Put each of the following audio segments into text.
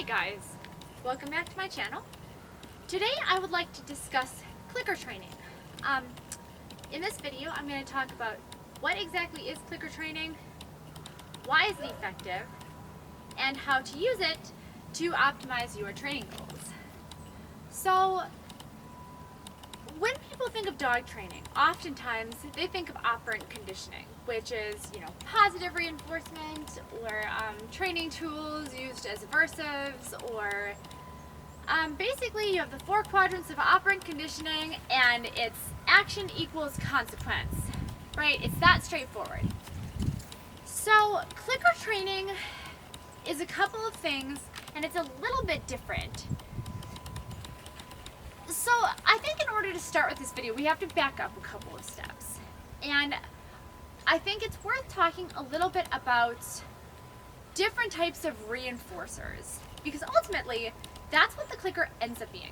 guys, welcome back to my channel. Today I would like to discuss clicker training. In this video I'm going to talk about what exactly is clicker training, why is it effective, and how to use it to optimize your training goals. So when people think of dog training, oftentimes they think of operant conditioning, which is, positive reinforcement or training tools used as aversives, or basically you have the 4 quadrants of operant conditioning and it's action equals consequence, right? It's that straightforward. So clicker training is a couple of things and it's a little bit different. So I think in order to start with this video, we have to back up a couple of steps. And I think it's worth talking a little bit about different types of reinforcers, because ultimately that's what the clicker ends up being.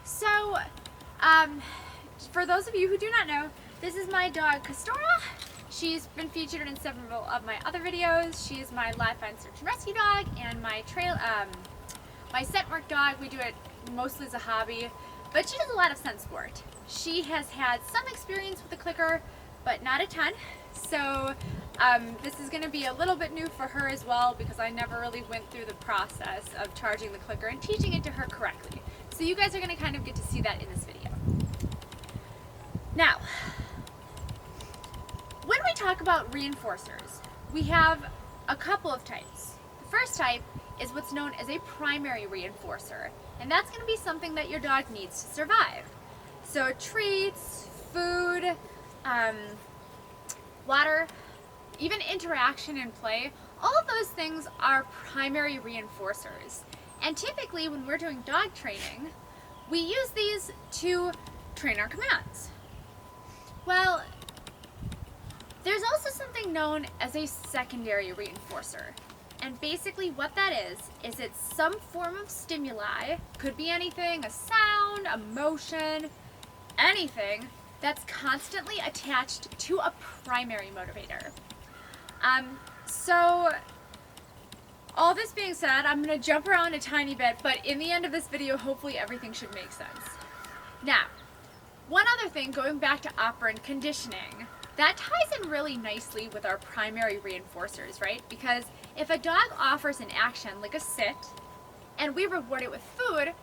So for those of you who do not know, this is my dog Castora. She's been featured in several of my other videos. She's my live find search and rescue dog and my my scent work dog. We do it mostly as a hobby, but she does a lot of scent sport. She has had some experience with the clicker, but not a ton. So this is going to be a little bit new for her as well, because I never really went through the process of charging the clicker and teaching it to her correctly. So you guys are going to kind of get to see that in this video. Now, when we talk about reinforcers, we have a couple of types. The first type is what's known as a primary reinforcer, and that's going to be something that your dog needs to survive. So treats, food, water, even interaction and play, all of those things are primary reinforcers. And typically when we're doing dog training, we use these to train our commands. Well, there's also something known as a secondary reinforcer. And basically what that is it's some form of stimuli, could be anything, a sound, a motion, anything, that's constantly attached to a primary motivator. So all this being said, I'm going to jump around a tiny bit, but in the end of this video, hopefully everything should make sense. Now, one other thing, going back to operant conditioning, that ties in really nicely with our primary reinforcers, right? Because if a dog offers an action like a sit, and we reward it with food,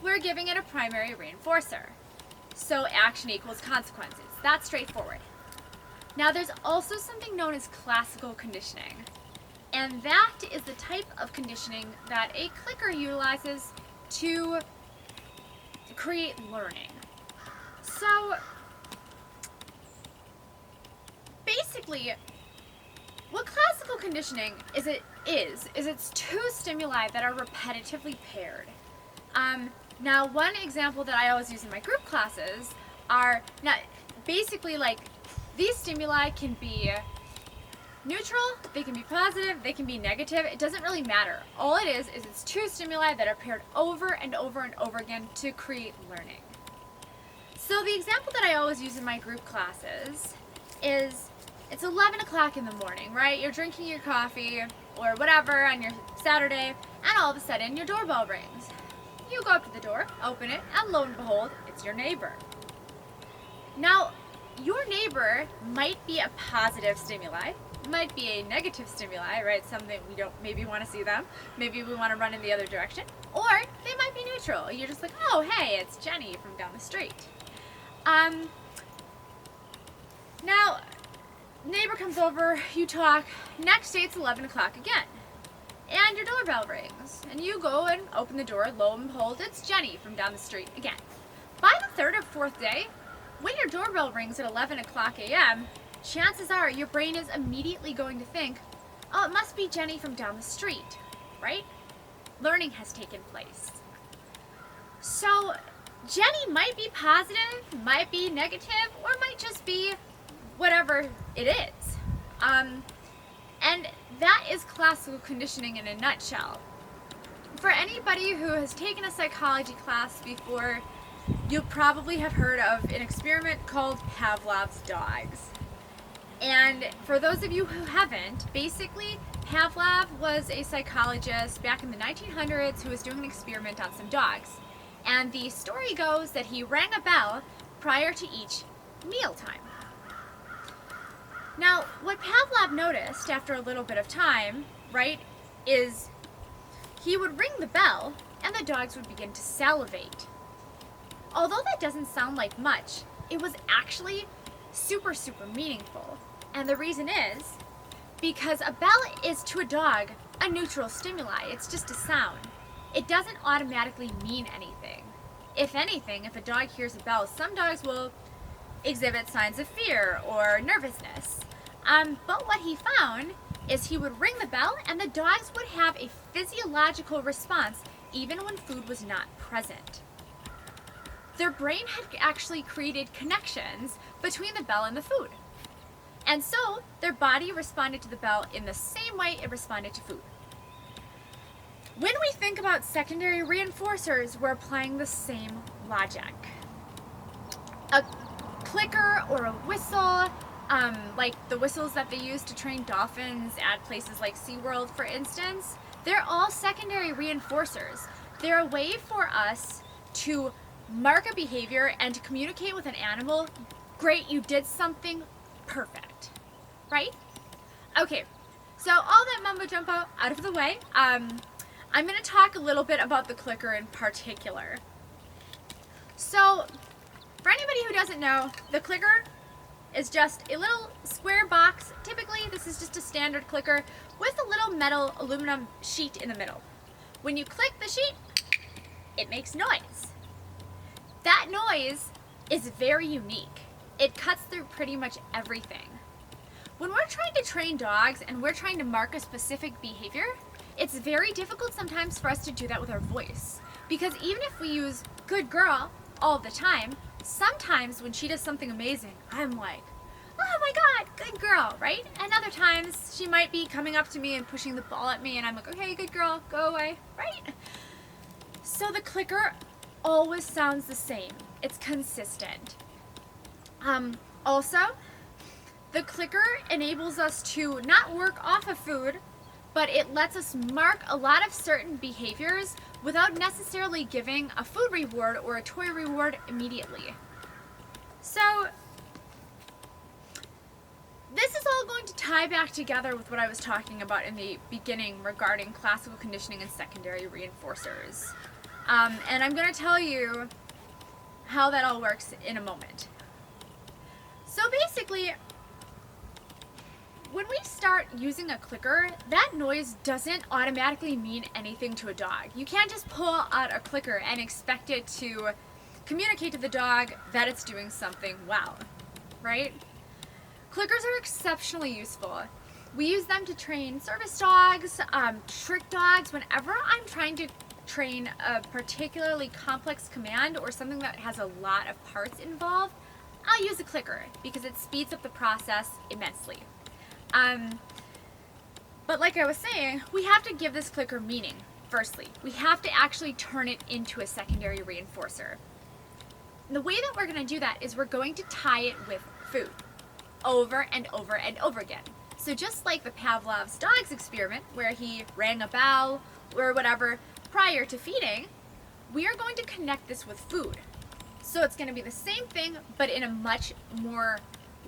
we're giving it a primary reinforcer. So action equals consequences. That's straightforward. Now there's also something known as classical conditioning. And that is the type of conditioning that a clicker utilizes to create learning. So basically, what classical conditioning is it's 2 stimuli that are repetitively paired. Now, one example that I always use in my group classes are, basically like, these stimuli can be neutral, they can be positive, they can be negative, it doesn't really matter. All it is it's 2 stimuli that are paired over and over and over again to create learning. So the example that I always use in my group classes is, it's 11 o'clock in the morning, right? You're drinking your coffee or whatever on your Saturday, and all of a sudden your doorbell rings. You go up to the door, open it, and lo and behold, it's your neighbor. Now, your neighbor might be a positive stimuli, might be a negative stimuli, right? Something we don't maybe want to see them, maybe we want to run in the other direction, or they might be neutral. You're just like, oh, hey, it's Jenny from down the street. Now, neighbor comes over, you talk, next day it's 11 o'clock again. And your doorbell rings, and you go and open the door, lo and behold, it's Jenny from down the street again. By the 3rd or 4th day, when your doorbell rings at 11 o'clock a.m., chances are your brain is immediately going to think, oh, it must be Jenny from down the street, right? Learning has taken place. So Jenny might be positive, might be negative, or might just be whatever it is. And that is classical conditioning in a nutshell. For anybody who has taken a psychology class before, you probably have heard of an experiment called Pavlov's dogs. And for those of you who haven't, basically Pavlov was a psychologist back in the 1900s who was doing an experiment on some dogs. And the story goes that he rang a bell prior to each mealtime. Now, what Pavlov noticed after a little bit of time, right, is he would ring the bell and the dogs would begin to salivate. Although that doesn't sound like much, it was actually super, super meaningful. And the reason is because a bell is, to a dog, a neutral stimuli. It's just a sound. It doesn't automatically mean anything. If anything, if a dog hears a bell, some dogs will exhibit signs of fear or nervousness. But what he found is he would ring the bell and the dogs would have a physiological response even when food was not present. Their brain had actually created connections between the bell and the food. And so their body responded to the bell in the same way it responded to food. When we think about secondary reinforcers, we're applying the same logic. A clicker or a whistle, like the whistles that they use to train dolphins at places like SeaWorld, for instance, they're all secondary reinforcers. They're a way for us to mark a behavior and to communicate with an animal, great, you did something perfect, right? Okay, so all that mumbo jumbo out of the way, I'm going to talk a little bit about the clicker in particular. So, for anybody who doesn't know, the clicker is just a little square box. Typically, this is just a standard clicker with a little metal aluminum sheet in the middle. When you click the sheet, it makes noise. That noise is very unique. It cuts through pretty much everything. When we're trying to train dogs and we're trying to mark a specific behavior, it's very difficult sometimes for us to do that with our voice. Because even if we use good girl all the time, sometimes when she does something amazing, I'm like, oh my God, good girl, right? And other times she might be coming up to me and pushing the ball at me and I'm like, okay, good girl, go away, right? So the clicker always sounds the same. It's consistent. Also, the clicker enables us to not work off of food, but it lets us mark a lot of certain behaviors without necessarily giving a food reward or a toy reward immediately. So, this is all going to tie back together with what I was talking about in the beginning regarding classical conditioning and secondary reinforcers. And I'm going to tell you how that all works in a moment. So basically, when we start using a clicker, that noise doesn't automatically mean anything to a dog. You can't just pull out a clicker and expect it to communicate to the dog that it's doing something well, right? Clickers are exceptionally useful. We use them to train service dogs, trick dogs. Whenever I'm trying to train a particularly complex command or something that has a lot of parts involved, I'll use a clicker because it speeds up the process immensely. But like I was saying, we have to give this clicker meaning, firstly. We have to actually turn it into a secondary reinforcer. And the way that we're going to do that is we're going to tie it with food over and over and over again. So just like the Pavlov's dogs experiment where he rang a bell or whatever prior to feeding, we are going to connect this with food. So it's going to be the same thing, but in a much more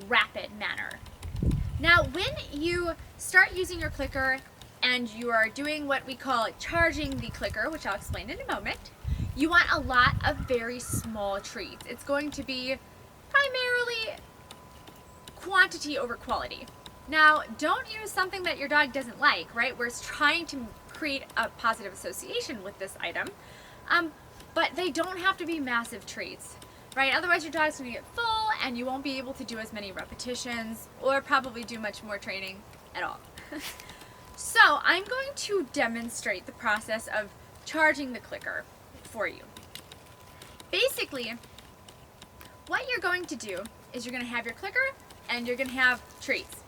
rapid manner. Now, when you start using your clicker and you are doing what we call charging the clicker, which I'll explain in a moment, you want a lot of very small treats. It's going to be primarily quantity over quality. Now, don't use something that your dog doesn't like, right? We're trying to create a positive association with this item, but they don't have to be massive treats, right? Otherwise your dog's going to get full and you won't be able to do as many repetitions or probably do much more training at all. So I'm going to demonstrate the process of charging the clicker for you. Basically, what you're going to do is you're going to have your clicker and you're going to have treats.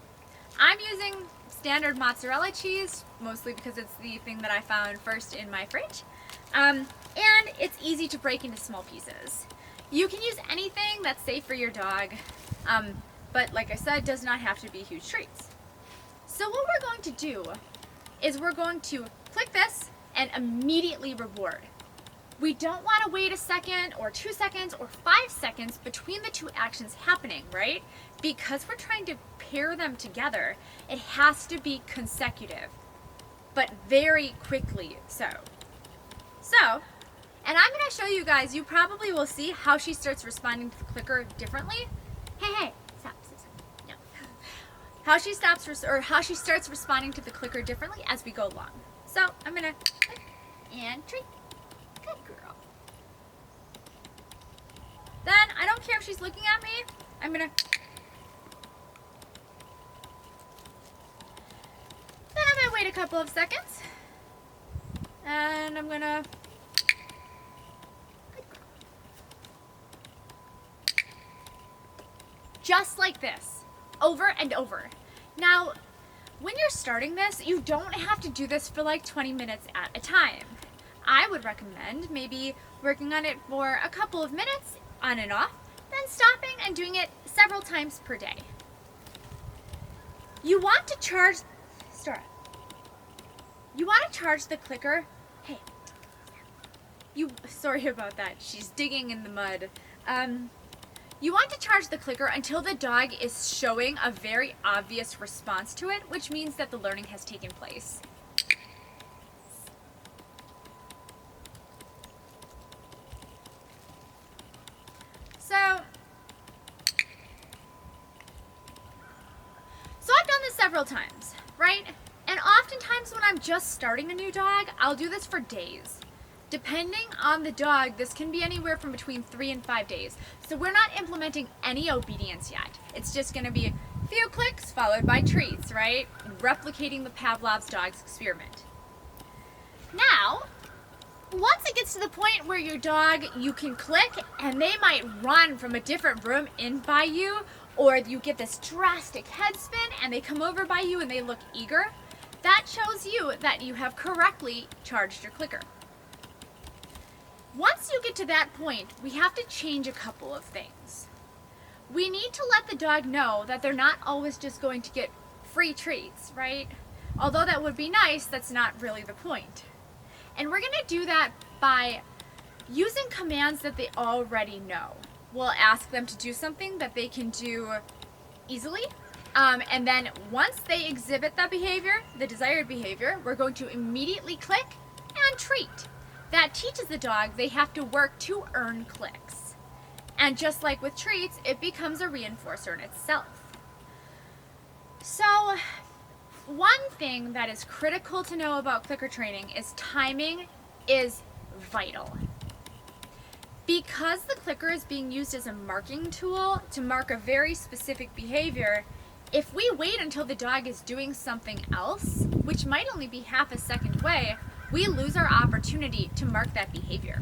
I'm using standard mozzarella cheese, mostly because it's the thing that I found first in my fridge. And it's easy to break into small pieces. You can use anything that's safe for your dog, but like I said, does not have to be huge treats. So what we're going to do is we're going to click this and immediately reward. We don't want to wait a second or 2 seconds or 5 seconds between the two actions happening, right? Because we're trying to pair them together, it has to be consecutive, but very quickly so. And I'm going to show you guys, you probably will see how she starts responding to the clicker differently. Hey, stop. No. How she starts responding to the clicker differently as we go along. So I'm going to click and treat. Good girl. Then I don't care if she's looking at me. I'm going to wait a couple of seconds. And I'm going to just like this, over and over. Now, when you're starting this, you don't have to do this for like 20 minutes at a time. I would recommend maybe working on it for a couple of minutes on and off, then stopping and doing it several times per day. You want to charge, you want to charge the clicker. Hey, sorry about that. She's digging in the mud. You want to charge the clicker until the dog is showing a very obvious response to it, which means that the learning has taken place. So I've done this several times, right? And oftentimes when I'm just starting a new dog, I'll do this for days. Depending on the dog, this can be anywhere from between 3 and 5 days. So we're not implementing any obedience yet. It's just going to be a few clicks followed by treats, right? Replicating the Pavlov's dog's experiment. Now, once it gets to the point where your dog, you can click and they might run from a different room in by you, or you get this drastic head spin and they come over by you and they look eager, that shows you that you have correctly charged your clicker. Once you get to that point, we have to change a couple of things. We need to let the dog know that they're not always just going to get free treats, right? Although that would be nice, that's not really the point. And we're going to do that by using commands that they already know. We'll ask them to do something that they can do easily. And then once they exhibit that behavior, the desired behavior, we're going to immediately click and treat. That teaches the dog they have to work to earn clicks. And just like with treats, it becomes a reinforcer in itself. So, one thing that is critical to know about clicker training is timing is vital. Because the clicker is being used as a marking tool to mark a very specific behavior, if we wait until the dog is doing something else, which might only be half a second away, we lose our opportunity to mark that behavior.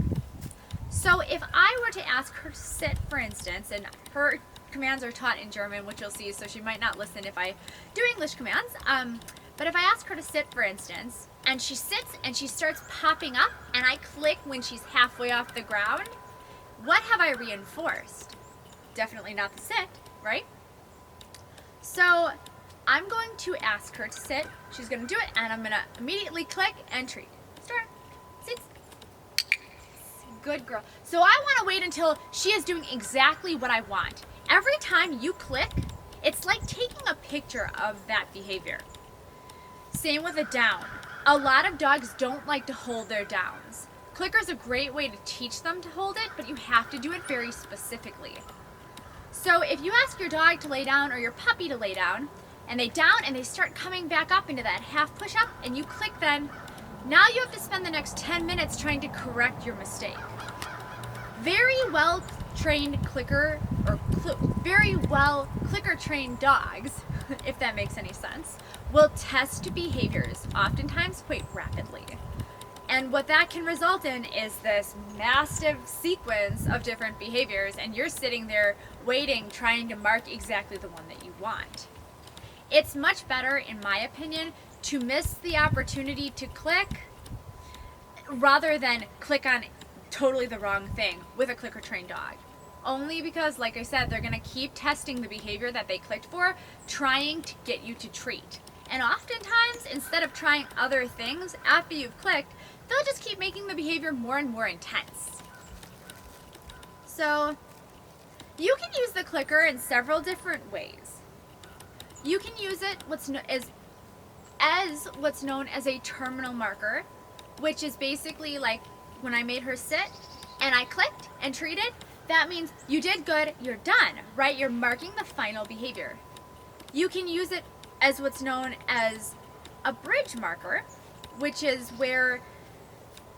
So if I were to ask her to sit, for instance, and her commands are taught in German, which you'll see, so she might not listen if I do English commands, but if I ask her to sit, for instance, and she sits and she starts popping up, and I click when she's halfway off the ground, what have I reinforced? Definitely not the sit, right? So I'm going to ask her to sit, she's going to do it, and I'm going to immediately click and treat. Start. Sits. Good girl. So I want to wait until she is doing exactly what I want. Every time you click, it's like taking a picture of that behavior. Same with a down. A lot of dogs don't like to hold their downs. Clicker's a great way to teach them to hold it, but you have to do it very specifically. So if you ask your dog to lay down or your puppy to lay down, and they down and they start coming back up into that half push-up, and you click then, now you have to spend the next 10 minutes trying to correct your mistake. Very well trained clicker, or very well clicker trained dogs, if that makes any sense, will test behaviors, oftentimes quite rapidly. And what that can result in is this massive sequence of different behaviors, and you're sitting there waiting, trying to mark exactly the one that you want. It's much better, in my opinion, to miss the opportunity to click rather than click on totally the wrong thing with a clicker trained dog. Only because, like I said, they're going to keep testing the behavior that they clicked for, trying to get you to treat. And oftentimes, instead of trying other things after you've clicked, they'll just keep making the behavior more and more intense. So you can use the clicker in several different ways. You can use it as what's known as a terminal marker, which is basically like when I made her sit and I clicked and treated, that means you did good, you're done, right? You're marking the final behavior. You can use it as what's known as a bridge marker, which is where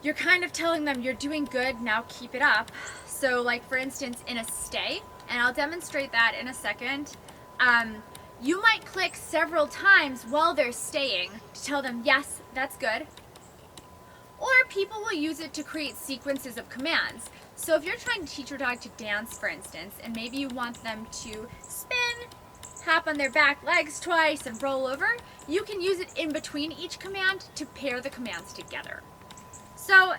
you're kind of telling them you're doing good, now keep it up. So like for instance in a stay, and I'll demonstrate that in a second, you might click several times while they're staying to tell them, yes, that's good. Or people will use it to create sequences of commands. So if you're trying to teach your dog to dance, for instance, and maybe you want them to spin, hop on their back legs twice, and roll over, you can use it in between each command to pair the commands together. So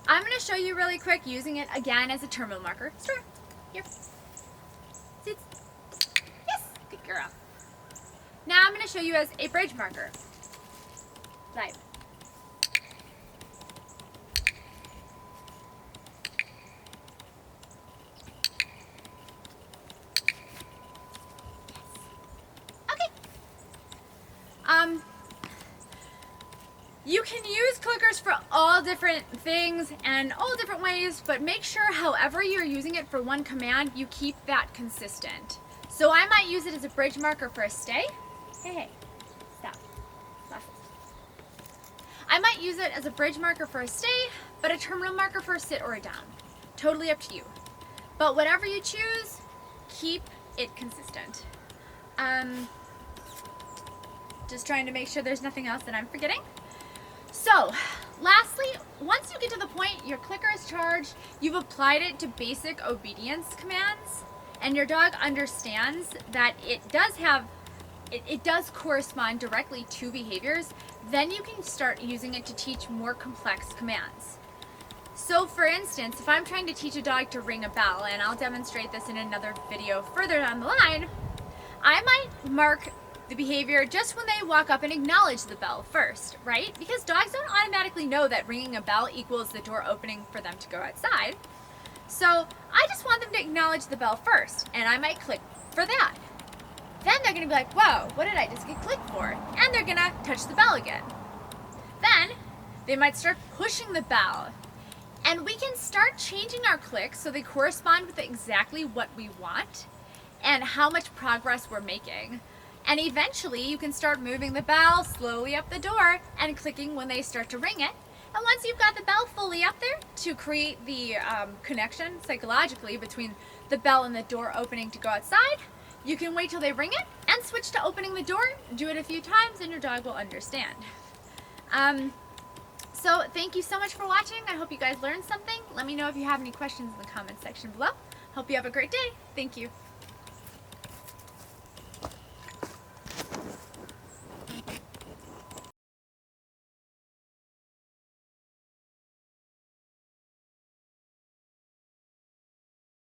I'm going to show you really quick using it again as a terminal marker. Sure, here. Sit. Yes, good girl. Now I'm going to show you as a bridge marker. Live. You can use clickers for all different things and all different ways, but make sure however you're using it for one command, you keep that consistent. So I might use it as a bridge marker for a stay. Hey, stop. I might use it as a bridge marker for a stay, but a terminal marker for a sit or a down. Totally up to you. But whatever you choose, keep it consistent. Just trying to make sure there's nothing else that I'm forgetting. So, lastly, once you get to the point your clicker is charged, you've applied it to basic obedience commands, and your dog understands that it does correspond directly to behaviors, then you can start using it to teach more complex commands. So for instance, if I'm trying to teach a dog to ring a bell, and I'll demonstrate this in another video further down the line, I might mark the behavior just when they walk up and acknowledge the bell first, right? Because dogs don't automatically know that ringing a bell equals the door opening for them to go outside. So I just want them to acknowledge the bell first, and I might click for that. Then they're gonna be like, whoa, what did I just get clicked for? And they're gonna touch the bell again. Then they might start pushing the bell, and we can start changing our clicks so they correspond with exactly what we want and how much progress we're making. And eventually you can start moving the bell slowly up the door and clicking when they start to ring it. And once you've got the bell fully up there to create the connection psychologically between the bell and the door opening to go outside, you can wait till they ring it and switch to opening the door, do it a few times, and your dog will understand. So thank you so much for watching. I hope you guys learned something. Let me know if you have any questions in the comments section below. Hope you have a great day. Thank you.